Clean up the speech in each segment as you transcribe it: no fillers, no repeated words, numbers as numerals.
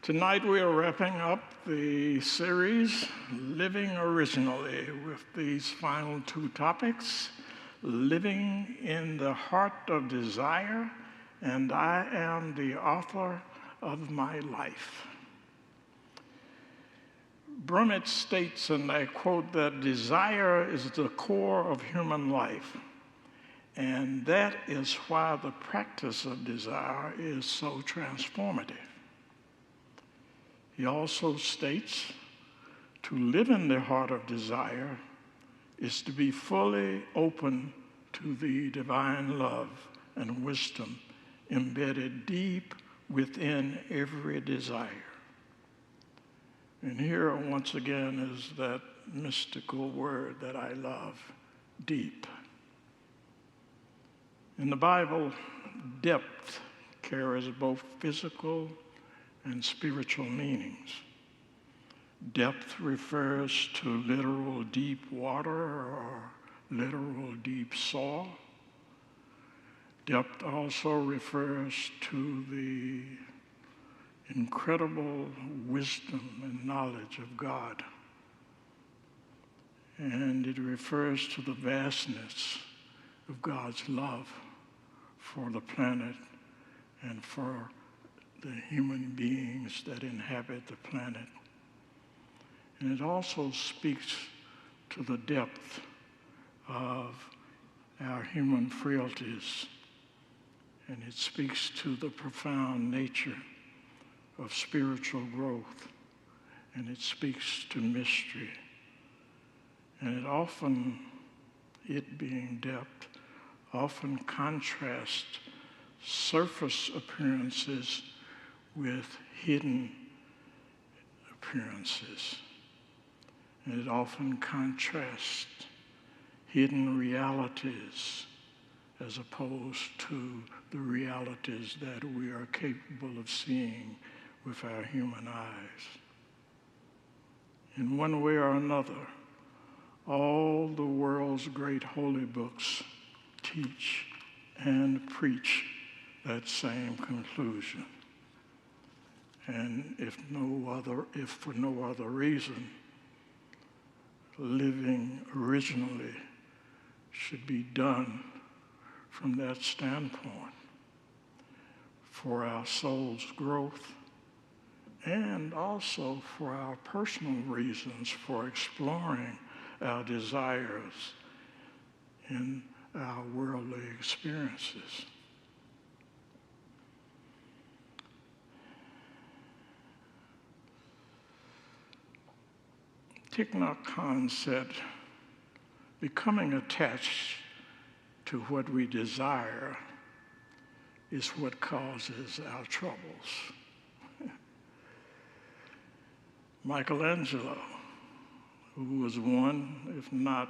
Tonight we are wrapping up the series, Living Originally, with these final two topics, Living in the Heart of Desire, and I am the author of my life. Brummett states, and I quote, that desire is the core of human life, and that is why the practice of desire is so transformative. He also states, to live in the heart of desire is to be fully open to the divine love and wisdom embedded deep within every desire. And here, once again, is that mystical word that I love, deep. In the Bible, depth carries both physical and spiritual meanings. Depth refers to literal deep water or literal deep soil. Depth also refers to the incredible wisdom and knowledge of God. And it refers to the vastness of God's love for the planet and for the human beings that inhabit the planet. And it also speaks to the depth of our human frailties, and it speaks to the profound nature of spiritual growth, and it speaks to mystery. And it being depth, often contrasts surface appearances with hidden appearances. And it often contrasts hidden realities as opposed to the realities that we are capable of seeing with our human eyes. In one way or another, all the world's great holy books teach and preach that same conclusion. And if for no other reason, living originally should be done from that standpoint for our soul's growth and also for our personal reasons for exploring our desires in our worldly experiences. Thich Nhat Hanh said, becoming attached to what we desire is what causes our troubles. Michelangelo, who was one, if not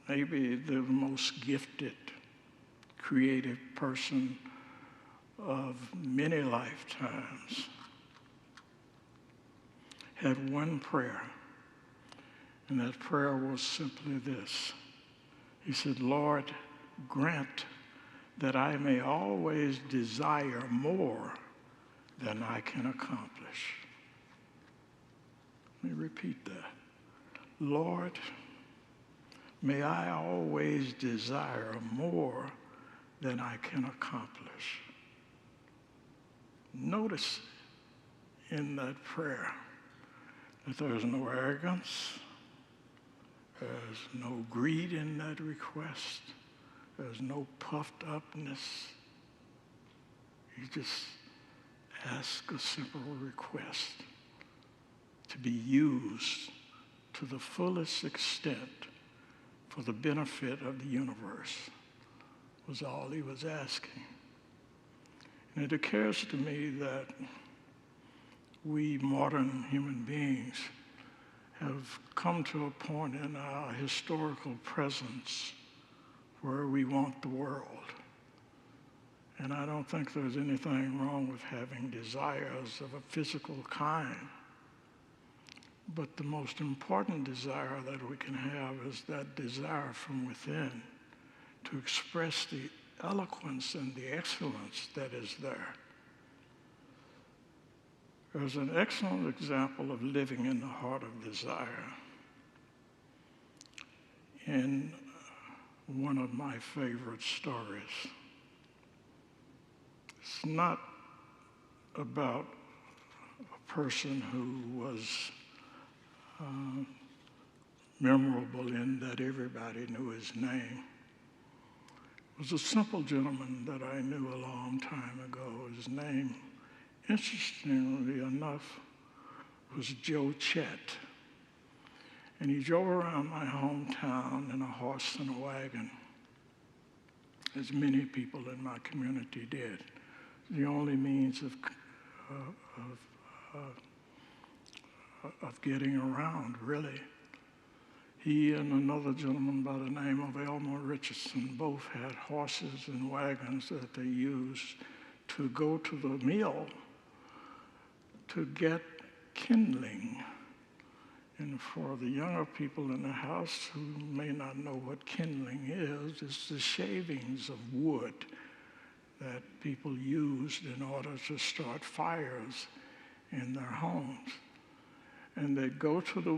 maybe the most gifted, creative person of many lifetimes, had one prayer. And that prayer was simply this. He said, Lord, grant that I may always desire more than I can accomplish. Let me repeat that. Lord, may I always desire more than I can accomplish. Notice in that prayer that there's no arrogance, there's no greed in that request. There's no puffed upness. You just ask a simple request to be used to the fullest extent for the benefit of the universe was all he was asking. And it occurs to me that we modern human beings have come to a point in our historical presence where we want the world. And I don't think there's anything wrong with having desires of a physical kind. But the most important desire that we can have is that desire from within to express the eloquence and the excellence that is there. There's an excellent example of living in the heart of desire in one of my favorite stories. It's not about a person who was memorable in that everybody knew his name. It was a simple gentleman that I knew a long time ago. His name, interestingly enough, was Joe Chet. And he drove around my hometown in a horse and a wagon, as many people in my community did. The only means of getting around, really. He and another gentleman by the name of Elmer Richardson both had horses and wagons that they used to go to the mill to get kindling. And for the younger people in the house who may not know what kindling is, it's the shavings of wood that people used in order to start fires in their homes. And they'd go to the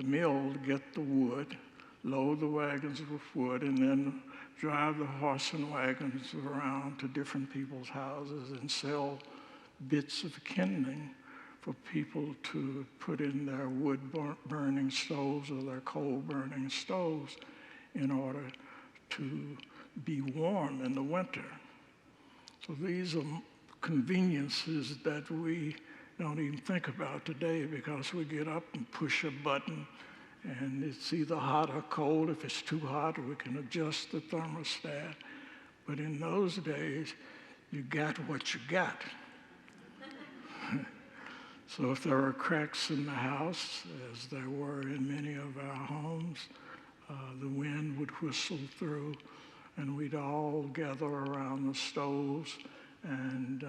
mill to get the wood, load the wagons with wood, and then drive the horse and wagons around to different people's houses and sell bits of kindling for people to put in their wood-burning stoves or their coal-burning stoves in order to be warm in the winter. So these are conveniences that we don't even think about today, because we get up and push a button and it's either hot or cold. If it's too hot, we can adjust the thermostat. But in those days, you got what you got. So if there were cracks in the house, as there were in many of our homes, the wind would whistle through, and we'd all gather around the stoves and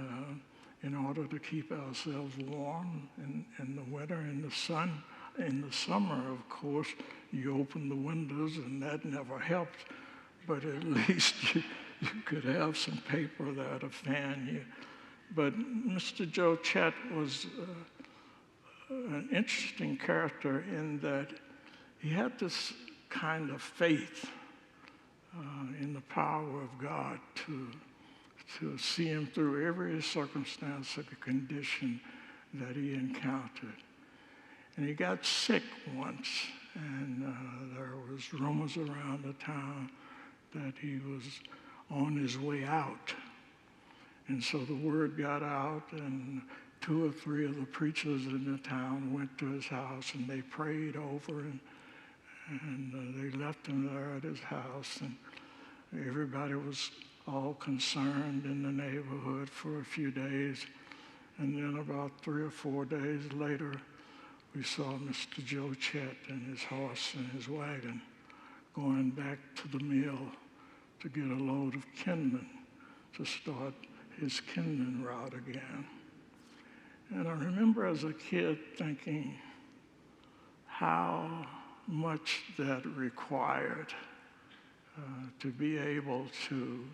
in order to keep ourselves warm in the winter. In the sun, in the summer, of course, you open the windows, and that never helped, but at least you could have some paper there to fan you. But Mr. Joe Chet was an interesting character in that he had this kind of faith in the power of God to see him through every circumstance or condition that he encountered. And he got sick once, and there was rumors around the town that he was on his way out. And so the word got out, and 2 or 3 of the preachers in the town went to his house, and they prayed over him, and they left him there at his house, and everybody was all concerned in the neighborhood for a few days. And then about 3 or 4 days later, we saw Mr. Joe Chet and his horse and his wagon going back to the mill to get a load of kindling to start his kindling route again. And I remember as a kid thinking how much that required to be able to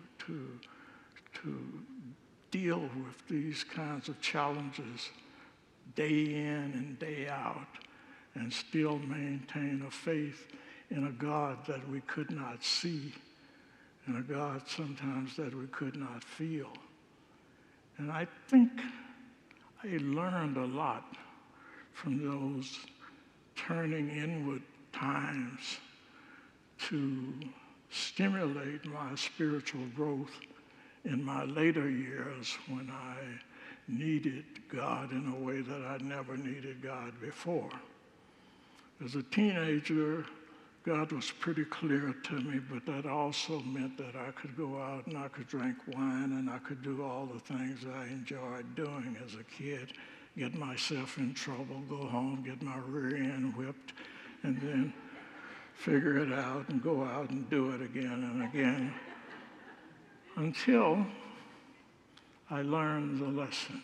deal with these kinds of challenges day in and day out, and still maintain a faith in a God that we could not see, and a God sometimes that we could not feel. And I think I learned a lot from those turning inward times to stimulate my spiritual growth in my later years, when I needed God in a way that I'd never needed God before. As a teenager, God was pretty clear to me, but that also meant that I could go out and I could drink wine and I could do all the things I enjoyed doing as a kid, get myself in trouble, go home, get my rear end whipped, and then figure it out and go out and do it again and again, until I learned the lesson.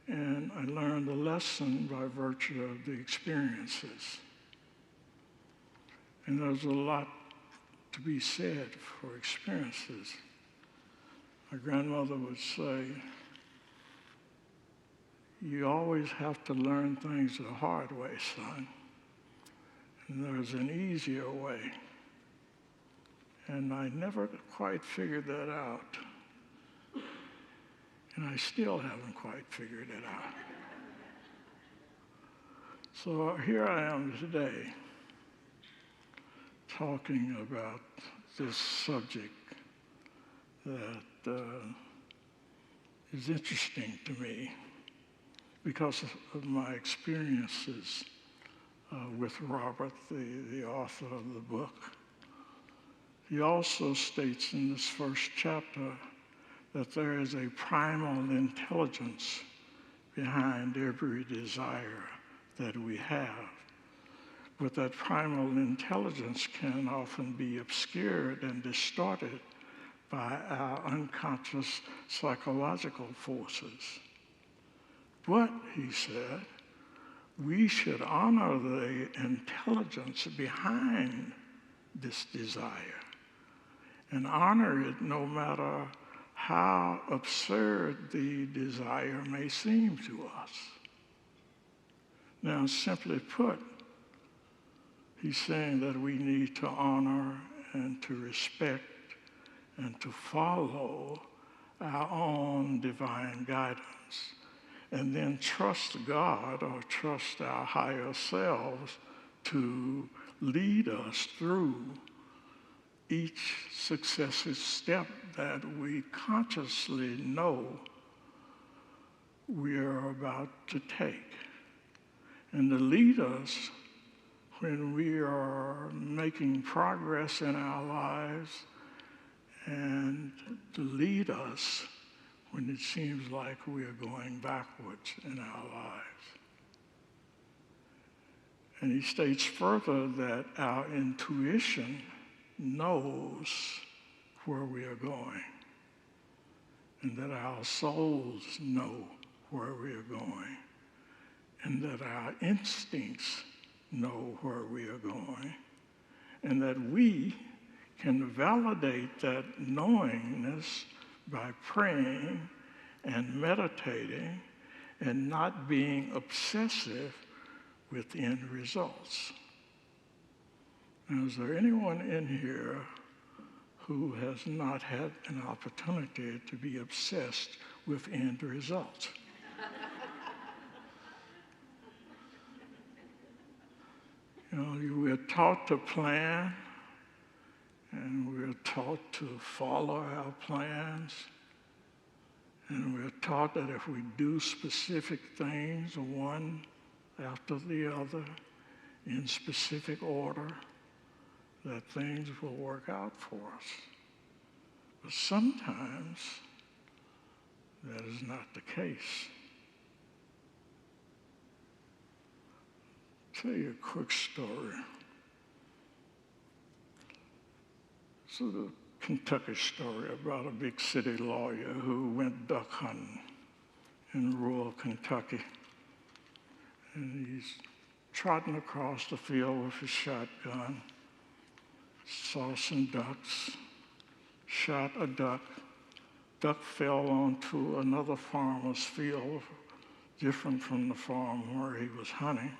And I learned the lesson by virtue of the experiences. And there's a lot to be said for experiences. My grandmother would say, you always have to learn things the hard way, son. And there's an easier way. And I never quite figured that out. And I still haven't quite figured it out. So here I am today talking about this subject that is interesting to me because of my experiences with Robert, the author of the book. He also states in this first chapter that there is a primal intelligence behind every desire that we have. But that primal intelligence can often be obscured and distorted by our unconscious psychological forces. But, he said, we should honor the intelligence behind this desire and honor it no matter how absurd the desire may seem to us. Now, simply put, he's saying that we need to honor and to respect and to follow our own divine guidance, and then trust God or trust our higher selves to lead us through each successive step that we consciously know we are about to take, and to lead us when we are making progress in our lives, and to lead us when it seems like we are going backwards in our lives. And he states further that our intuition knows where we are going, and that our souls know where we are going, and that our instincts know where we are going, and that we can validate that knowingness by praying and meditating and not being obsessive with end results. Now, is there anyone in here who has not had an opportunity to be obsessed with end results? You know, we're taught to plan, and we're taught to follow our plans, and we're taught that if we do specific things, one after the other, in specific order, that things will work out for us. But sometimes that is not the case. I'll tell you a quick story. This is a Kentucky story about a big city lawyer who went duck hunting in rural Kentucky. And he's trotting across the field with his shotgun, saw some ducks, shot a duck. Duck fell onto another farmer's field, different from the farm where he was hunting.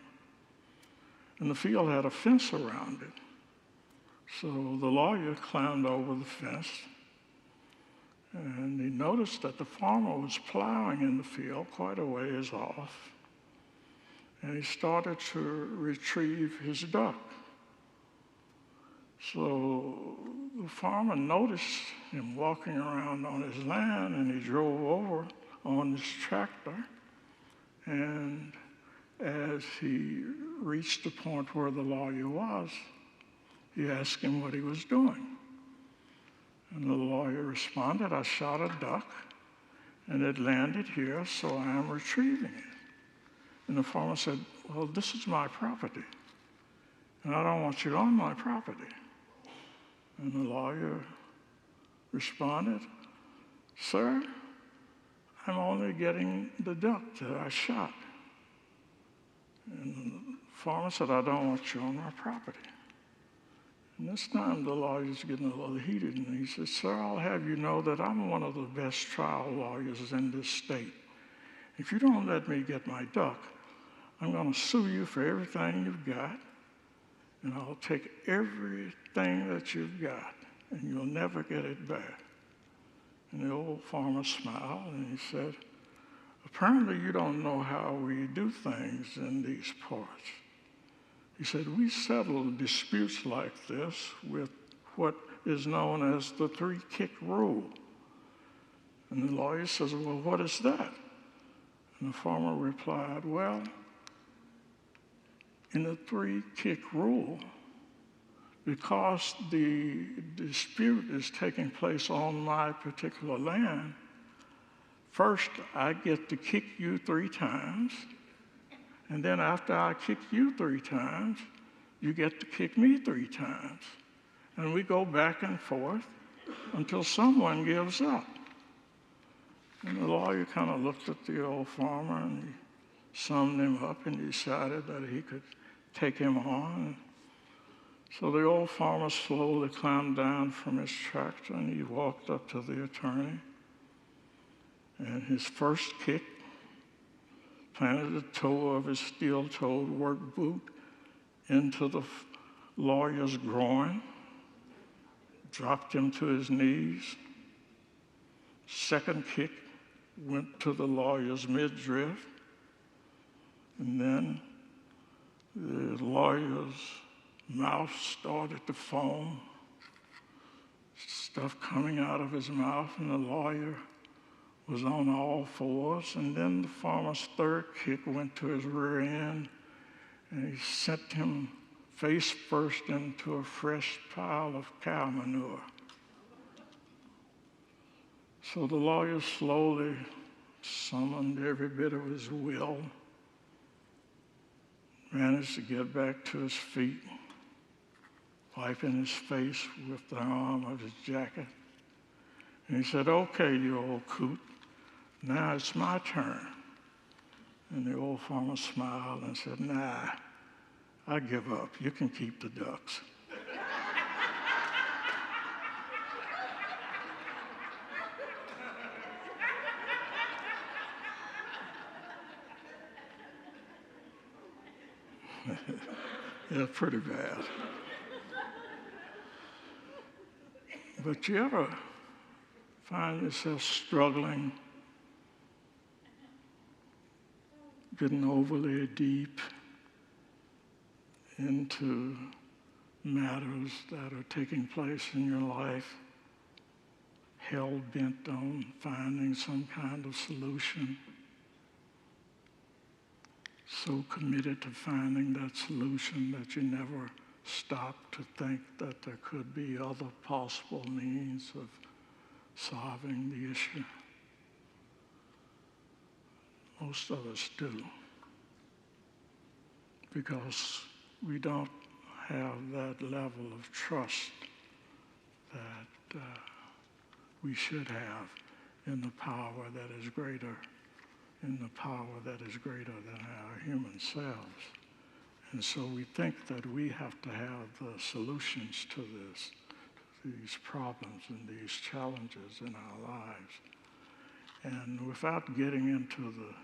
And the field had a fence around it. So the lawyer climbed over the fence, and he noticed that the farmer was plowing in the field quite a ways off, and he started to retrieve his duck. So the farmer noticed him walking around on his land, and he drove over on his tractor, and as he reached the point where the lawyer was, he asked him what he was doing. And the lawyer responded, "I shot a duck, and it landed here, so I am retrieving it." And the farmer said, "Well, this is my property, and I don't want you on my property." And the lawyer responded, "Sir, I'm only getting the duck that I shot." And the farmer said, "I don't want you on my property." And this time the lawyer's getting a little heated, and he says, "Sir, I'll have you know that I'm one of the best trial lawyers in this state. If you don't let me get my duck, I'm going to sue you for everything you've got, and I'll take everything that you've got, and you'll never get it back. And the old farmer smiled, and he said, apparently you don't know how we do things in these parts. He said, we settle disputes like this with what is known as the three-kick rule. And the lawyer says, well, what is that? And the farmer replied, well, in the three-kick rule, because the dispute is taking place on my particular land, first I get to kick you 3 times, and then after I kick you 3 times, you get to kick me 3 times. And we go back and forth until someone gives up. And the lawyer kind of looked at the old farmer and he summed him up and decided that he could take him on. So the old farmer slowly climbed down from his tractor and he walked up to the attorney. And his first kick planted the toe of his steel-toed work boot into the lawyer's groin, dropped him to his knees. Second kick went to the lawyer's midriff, and then the lawyer's mouth started to foam, stuff coming out of his mouth, and the lawyer was on all fours. And then the farmer's third kick went to his rear end, and he sent him face first into a fresh pile of cow manure. So the lawyer slowly summoned every bit of his will, managed to get back to his feet, wiping his face with the arm of his jacket. And he said, okay, you old coot, now it's my turn. And the old farmer smiled and said, nah, I give up. You can keep the ducks. Yeah, pretty bad. But you ever find yourself struggling, getting overly deep into matters that are taking place in your life, hell-bent on finding some kind of solution, so committed to finding that solution that you never stop to think that there could be other possible means of solving the issue? Most of us do, because we don't have that level of trust that we should have in the power that is greater, in the power that is greater than our human selves. And so we think that we have to have the solutions to this, to these problems and these challenges in our lives. And without getting into the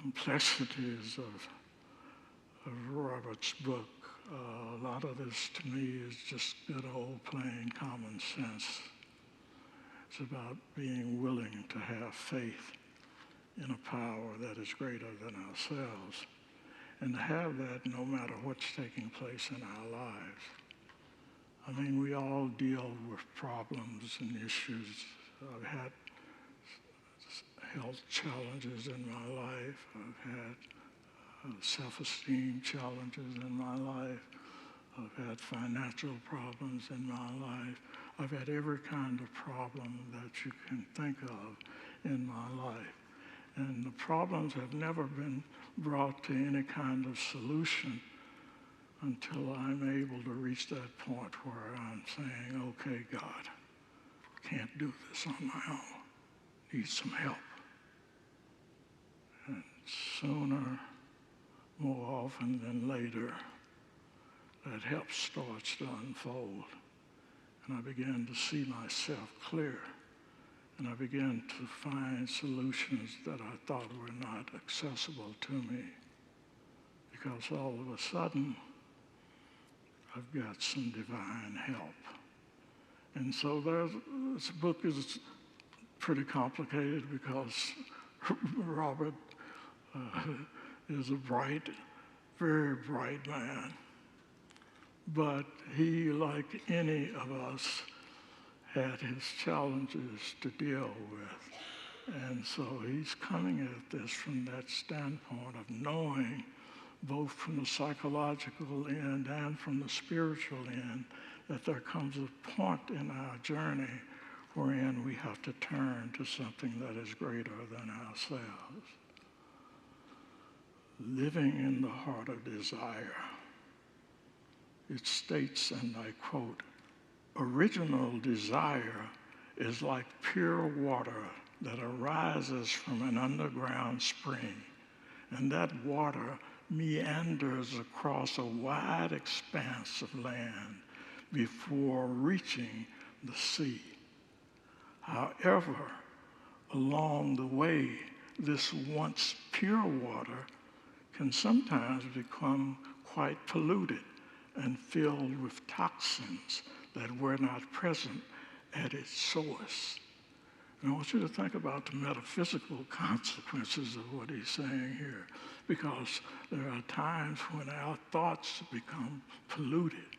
complexities of Robert's book, a lot of this to me is just good old plain common sense. It's about being willing to have faith in a power that is greater than ourselves, and to have that no matter what's taking place in our lives. I mean, we all deal with problems and issues. I've had health challenges in my life. I've had self-esteem challenges in my life. I've had financial problems in my life. I've had every kind of problem that you can think of in my life. And the problems have never been brought to any kind of solution until I'm able to reach that point where I'm saying, okay, God, can't do this on my own. Need some help. And sooner, more often than later, that help starts to unfold. And I began to see myself clear. And I began to find solutions that I thought were not accessible to me, because all of a sudden, I've got some divine help. And so this book is pretty complicated because Robert is a bright, very bright man. But he, like any of us, had his challenges to deal with. And so he's coming at this from that standpoint of knowing, both from the psychological end and from the spiritual end, that there comes a point in our journey wherein we have to turn to something that is greater than ourselves. Living in the heart of desire. It states, and I quote, "Original desire is like pure water that arises from an underground spring, and that water meanders across a wide expanse of land before reaching the sea. However, along the way, this once pure water can sometimes become quite polluted and filled with toxins that were not present at its source." And I want you to think about the metaphysical consequences of what he's saying here, because there are times when our thoughts become polluted.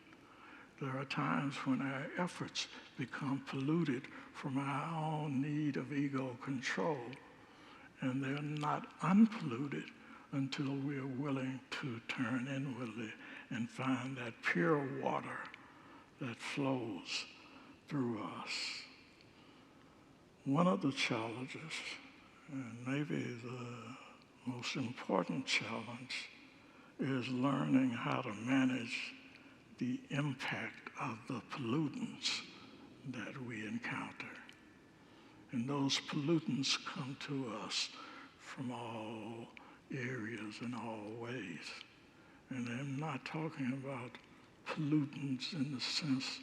There are times when our efforts become polluted from our own need of ego control, and they're not unpolluted until we're willing to turn inwardly and find that pure water that flows through us. One of the challenges, and maybe the most important challenge, is learning how to manage the impact of the pollutants that we encounter. And those pollutants come to us from all areas and all ways. And I'm not talking about pollutants in the sense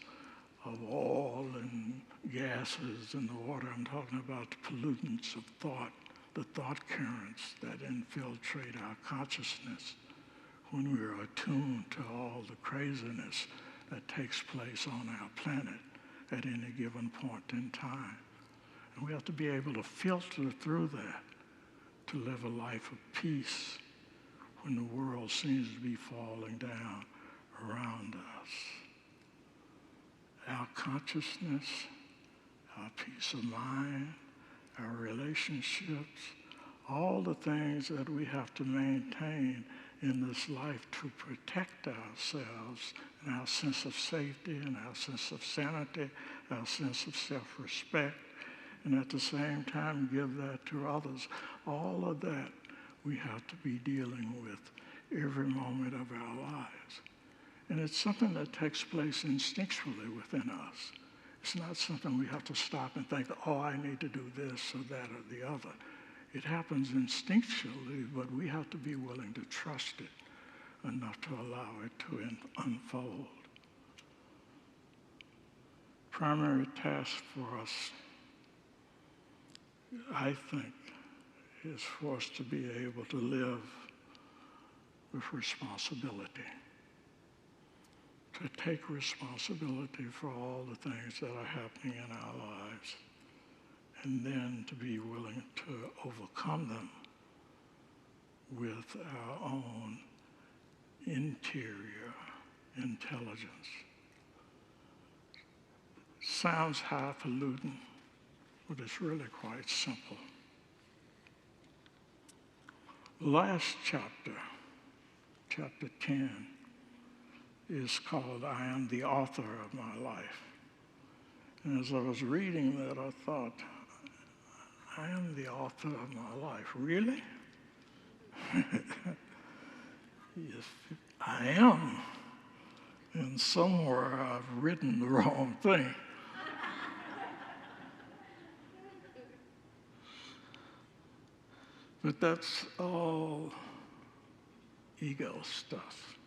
of oil and gases in the water. I'm talking about the pollutants of thought, the thought currents that infiltrate our consciousness when we are attuned to all the craziness that takes place on our planet at any given point in time. And we have to be able to filter through that to live a life of peace when the world seems to be falling down around us. Our consciousness, our peace of mind, our relationships, all the things that we have to maintain in this life to protect ourselves and our sense of safety and our sense of sanity, our sense of self-respect, and at the same time give that to others. All of that we have to be dealing with every moment of our lives. And it's something that takes place instinctually within us. It's not something we have to stop and think, oh, I need to do this or that or the other. It happens instinctually, but we have to be willing to trust it enough to allow it to unfold. Primary task for us, I think, is for us to be able to live with responsibility, to take responsibility for all the things that are happening in our lives, and then to be willing to overcome them with our own interior intelligence. Sounds highfalutin, but it's really quite simple. Last chapter, chapter 10, is called I Am the Author of My Life. And as I was reading that, I thought, I am the author of my life. Really? Yes, I am. And somewhere I've written the wrong thing. But that's all ego stuff.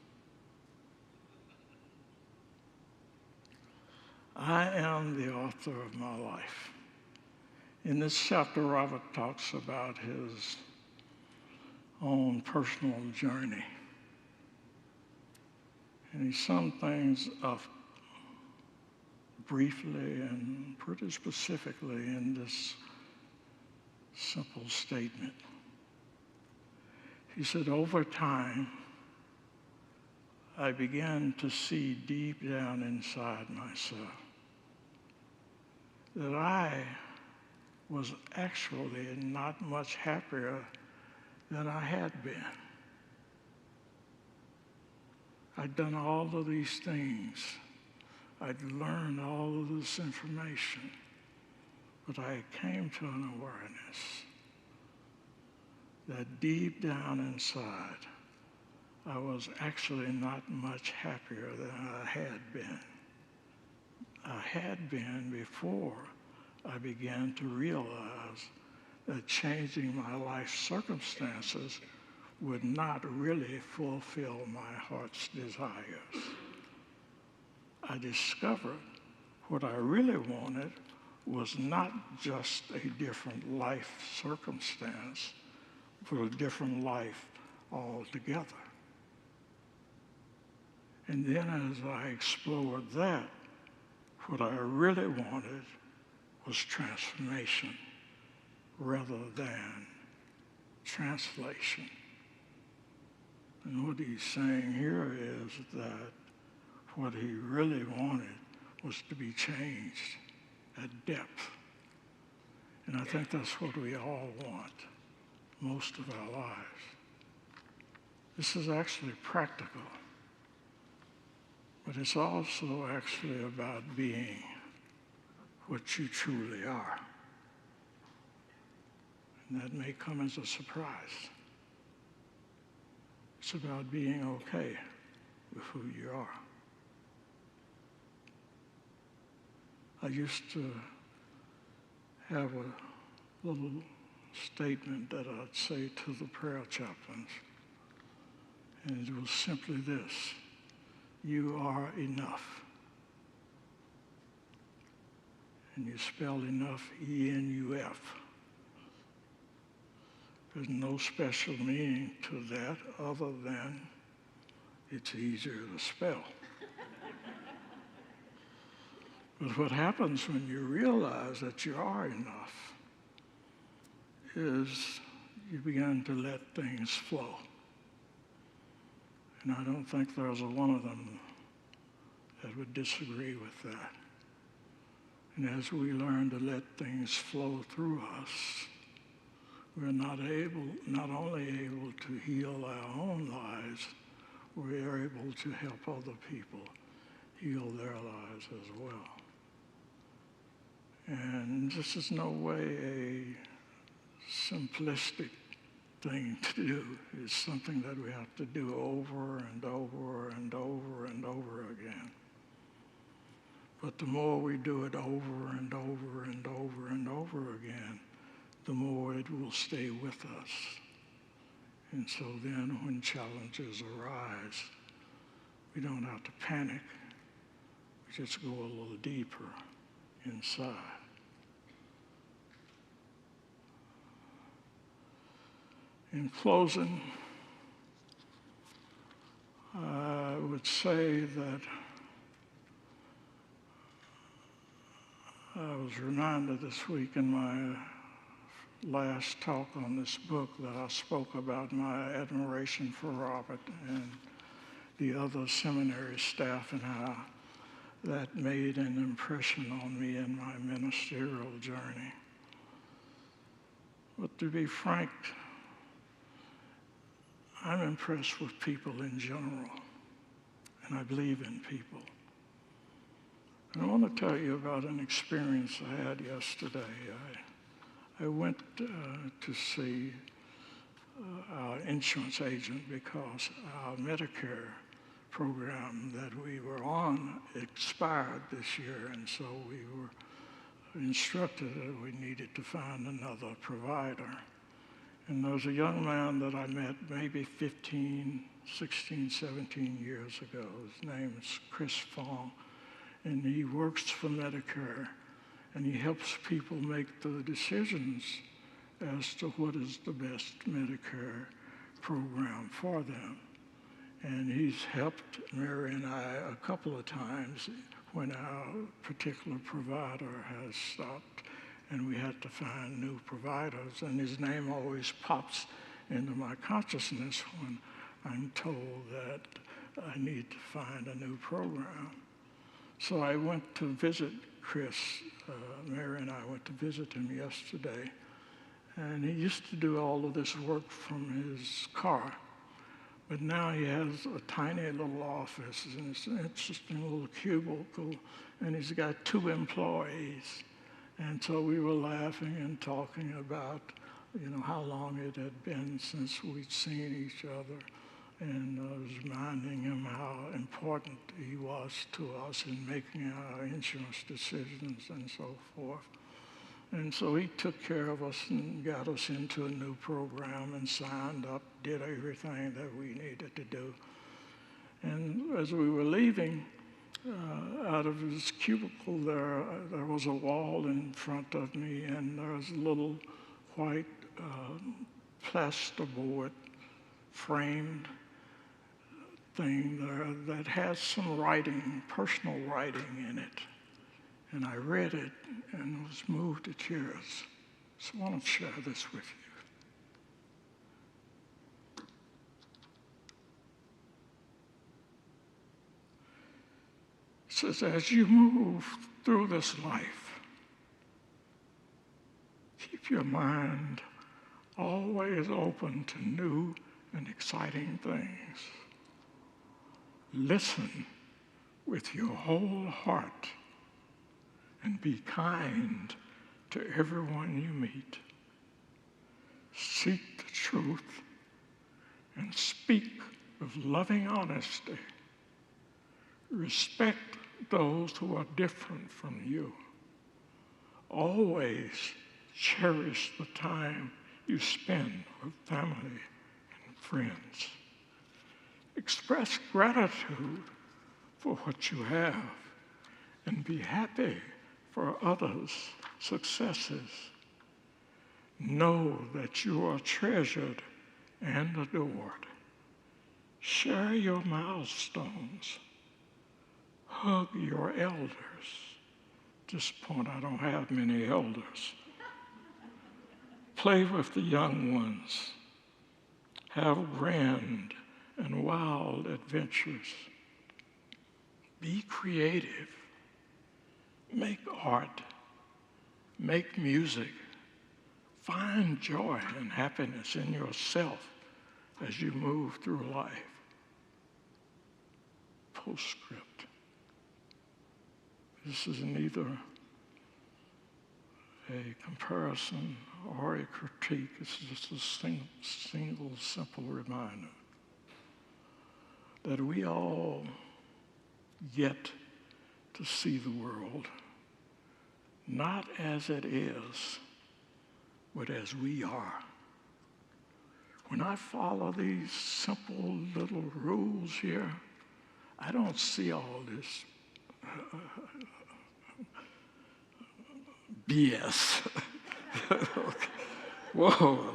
I am the author of my life. In this chapter, Robert talks about his own personal journey. And he summed things up briefly and pretty specifically in this simple statement. He said, over time, I began to see deep down inside myself that I was actually not much happier than I had been. I'd done all of these things. I'd learned all of this information, but I came to an awareness that deep down inside, I was actually not much happier than I had been. I had been before I began to realize that changing my life circumstances would not really fulfill my heart's desires. I discovered what I really wanted was not just a different life circumstance, but a different life altogether. And then as I explored that, what I really wanted was transformation rather than translation. And what he's saying here is that what he really wanted was to be changed at depth. And I think that's what we all want most of our lives. This is actually practical, but it's also actually about being what you truly are. And that may come as a surprise. It's about being okay with who you are. I used to have a little statement that I'd say to the prayer chaplains, and it was simply this: you are enough. And you spell enough E-N-U-F. There's no special meaning to that other than it's easier to spell. But what happens when you realize that you are enough is you begin to let things flow. And I don't think there's a one of them that would disagree with that. And as we learn to let things flow through us, we're not only able to heal our own lives, we're able to help other people heal their lives as well. And this is no way a simplistic thing to do. It's something that we have to do over and over and over and over again. But the more we do it over and over and over and over again, the more it will stay with us. And so then when challenges arise, we don't have to panic. We just go a little deeper inside. In closing, I would say that I was reminded this week in my last talk on this book that I spoke about my admiration for Robert and the other seminary staff and how that made an impression on me in my ministerial journey. But to be frank, I'm impressed with people in general, and I believe in people. And I want to tell you about an experience I had yesterday. I went to see our insurance agent because our Medicare program that we were on expired this year, and so we were instructed that we needed to find another provider. And there was a young man that I met maybe 15, 16, 17 years ago. His name is Chris Fong, and he works for Medicare. and he helps people make the decisions as to what is the best Medicare program for them. And he's helped Mary and I a couple of times when our particular provider has stopped and we had to find new providers. And his name always pops into my consciousness when I'm told that I need to find a new program. So I went to visit Chris. Mary and I went to visit him yesterday. And he used to do all of this work from his car. But now he has a tiny little office, and it's an interesting little cubicle, and he's got 2 employees. And so we were laughing and talking about, how long it had been since we'd seen each other. And I was reminding him how important he was to us in making our insurance decisions and so forth. And so he took care of us and got us into a new program and signed up, did everything that we needed to do. And as we were leaving, out of his cubicle there was a wall in front of me, and there was a little white plasterboard framed thing there that has some writing, personal writing in it. And I read it and was moved to tears. So I want to share this with you. It says, as you move through this life, keep your mind always open to new and exciting things. Listen with your whole heart and be kind to everyone you meet. Seek the truth and speak with loving honesty. Respect those who are different from you. Always cherish the time you spend with family and friends. Express gratitude for what you have and be happy for others' successes. Know that you are treasured and adored. Share your milestones. Hug your elders. At this point, I don't have many elders. Play with the young ones. Have grand and wild adventures. Be creative. Make art, make music, find joy and happiness in yourself as you move through life. Postscript. This is neither a comparison or a critique. It's just a single simple reminder that we all get to see the world not as it is, but as we are. When I follow these simple little rules here, I don't see all this BS. Whoa,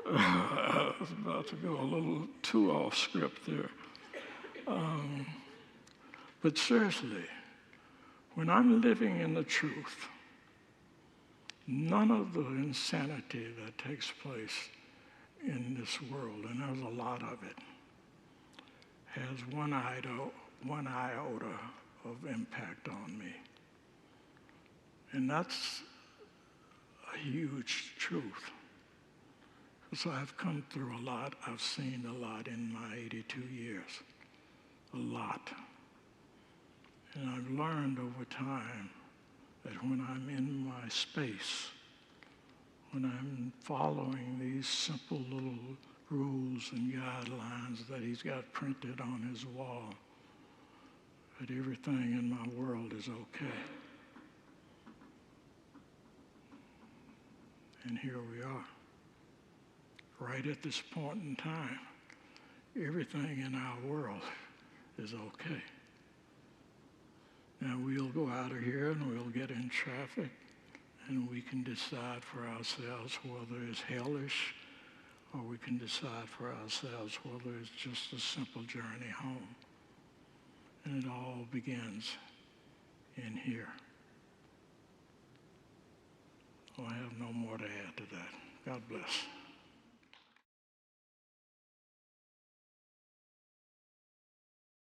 I was about to go a little too off script there. But seriously, when I'm living in the truth, none of the insanity that takes place in this world, and there's a lot of it, has one iota of impact on me. And that's a huge truth. Because I've come through a lot, I've seen a lot in my 82 years. A lot. And I've learned over time that when I'm in my space, when I'm following these simple little rules and guidelines that he's got printed on his wall, that everything in my world is okay. And here we are, right at this point in time. Everything in our world is okay. Now we'll go out of here and we'll get in traffic and we can decide for ourselves whether it's hellish or we can decide for ourselves whether it's just a simple journey home. And it all begins in here. I have no more to add to that. God bless.